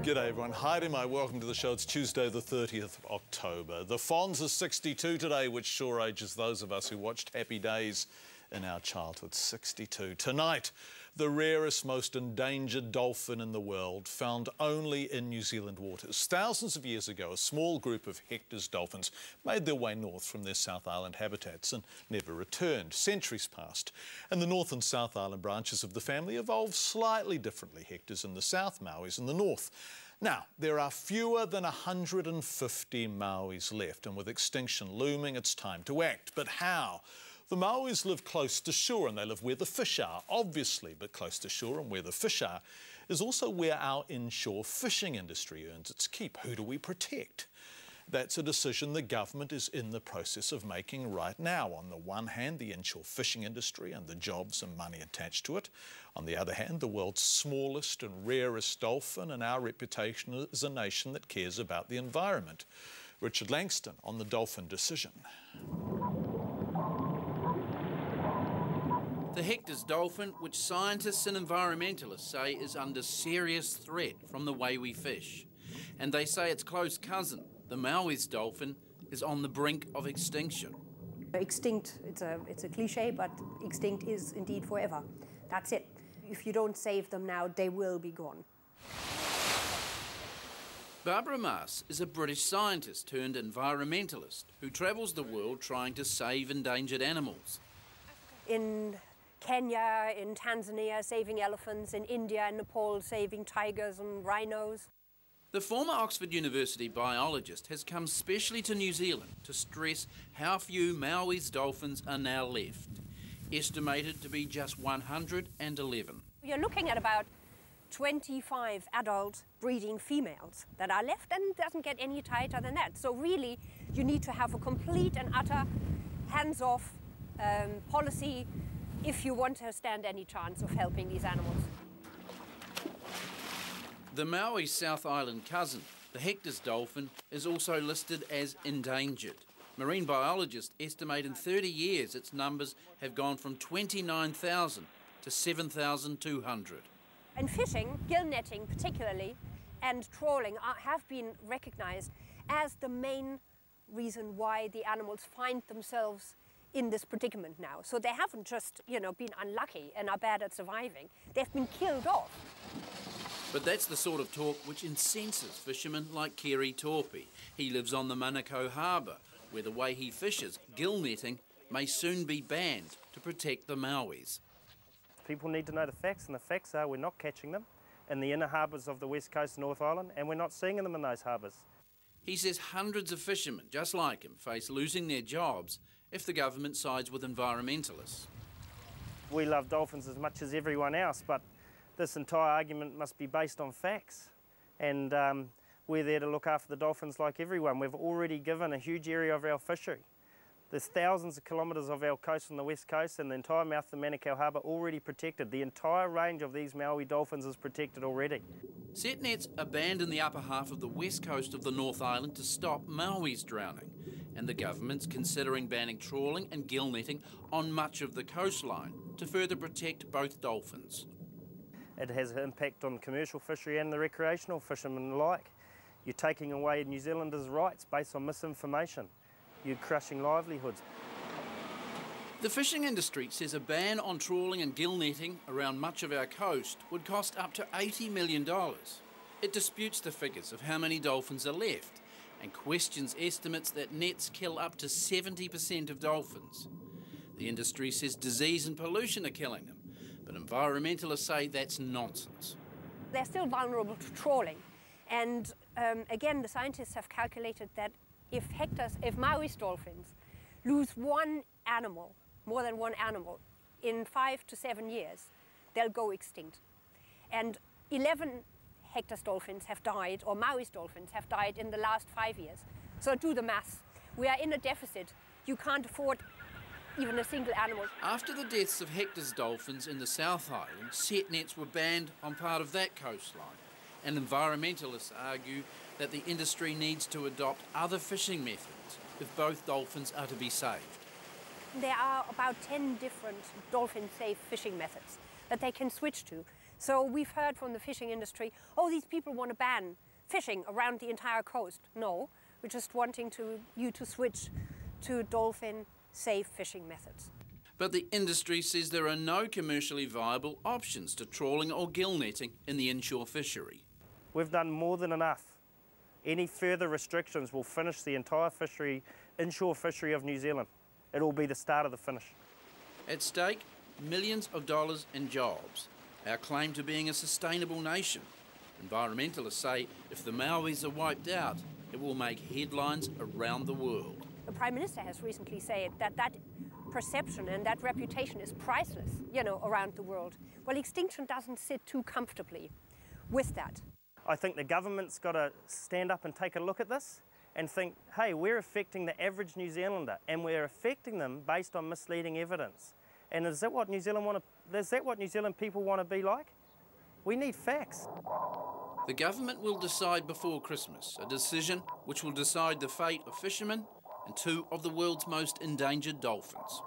G'day everyone, Heidi, my welcome to the show. It's Tuesday the 30th of October. The Fonz is 62 today, which sure ages those of us who watched Happy Days in our childhood. 62. Tonight, the rarest, most endangered dolphin in the world, found only in New Zealand waters. Thousands of years ago, a small group of Hector's dolphins made their way north from their South Island habitats and never returned. Centuries passed, and the North and South Island branches of the family evolved slightly differently. Hector's in the south, Mauis in the north. Now, there are fewer than 150 Mauis left, and with extinction looming, it's time to act. But how? The Mauis live close to shore, and they live where the fish are, obviously, but close to shore and where the fish are is also where our inshore fishing industry earns its keep. Who do we protect? That's a decision the government is in the process of making right now. On the one hand, the inshore fishing industry and the jobs and money attached to it. On the other hand, the world's smallest and rarest dolphin and our reputation as a nation that cares about the environment. Richard Langston on the dolphin decision. The Hector's dolphin, which scientists and environmentalists say is under serious threat from the way we fish. And they say its close cousin, the Mauis dolphin, is on the brink of extinction. Extinct, it's a cliche, but extinct is indeed forever. That's it. If you don't save them now, they will be gone. Barbara Maas is a British scientist turned environmentalist who travels the world trying to save endangered animals. In Kenya, in Tanzania, saving elephants, in India and Nepal, saving tigers and rhinos. The former Oxford University biologist has come specially to New Zealand to stress how few Mauis dolphins are now left, estimated to be just 111. You're looking at about 25 adult breeding females that are left, and it doesn't get any tighter than that. So really, you need to have a complete and utter hands-off policy if you want to stand any chance of helping these animals. The Maui South Island cousin, the Hector's dolphin, is also listed as endangered. Marine biologists estimate in 30 years its numbers have gone from 29,000 to 7,200. And fishing, gill netting particularly, and trawling have been recognised as the main reason why the animals find themselves in this predicament now. So they haven't just, been unlucky and are bad at surviving. They've been killed off. But that's the sort of talk which incenses fishermen like Kerry Torpy. He lives on the Manukau Harbour, where the way he fishes, gill netting, may soon be banned to protect the Mauis. People need to know the facts, and the facts are we're not catching them in the inner harbours of the West Coast North Island, and we're not seeing them in those harbours. He says hundreds of fishermen, just like him, face losing their jobs if the government sides with environmentalists. We love dolphins as much as everyone else, but this entire argument must be based on facts. And we're there to look after the dolphins like everyone. We've already given a huge area of our fishery. There's thousands of kilometres of our coast on the west coast, and the entire mouth of the Manukau Harbour already protected. The entire range of these Maui dolphins is protected already. Set nets are banned in the upper half of the west coast of the North Island to stop Mauis drowning, and the government's considering banning trawling and gill netting on much of the coastline to further protect both dolphins. It has an impact on commercial fishery and the recreational fishermen alike. You're taking away New Zealanders' rights based on misinformation. You're crushing livelihoods. The fishing industry says a ban on trawling and gill netting around much of our coast would cost up to $80 million. It disputes the figures of how many dolphins are left and questions estimates that nets kill up to 70% of dolphins. The industry says disease and pollution are killing them, but environmentalists say that's nonsense. They're still vulnerable to trawling. And again, the scientists have calculated that if Mauis dolphins lose one animal, more than one animal, in 5 to 7 years, they'll go extinct. And 11 Hector's dolphins have died, or Mauis dolphins have died in the last 5 years. So do the maths. We are in a deficit. You can't afford even a single animal. After the deaths of Hector's dolphins in the South Island, set nets were banned on part of that coastline. And environmentalists argue that the industry needs to adopt other fishing methods if both dolphins are to be saved. There are about 10 different dolphin-safe fishing methods that they can switch to. So we've heard from the fishing industry, oh, these people want to ban fishing around the entire coast. No, we're just wanting you to switch to dolphin-safe fishing methods. But the industry says there are no commercially viable options to trawling or gill netting in the inshore fishery. We've done more than enough. Any further restrictions will finish the entire fishery, inshore fishery of New Zealand. It will be the start of the finish. At stake, millions of dollars in jobs. Our claim to being a sustainable nation. Environmentalists say if the Mauis are wiped out, it will make headlines around the world. The Prime Minister has recently said that perception and that reputation is priceless, around the world. Well, extinction doesn't sit too comfortably with that. I think the government's got to stand up and take a look at this and think, hey, we're affecting the average New Zealander, and we're affecting them based on misleading evidence. And is that what New Zealand people want to be like? We need facts. The government will decide before Christmas, a decision which will decide the fate of fishermen and two of the world's most endangered dolphins.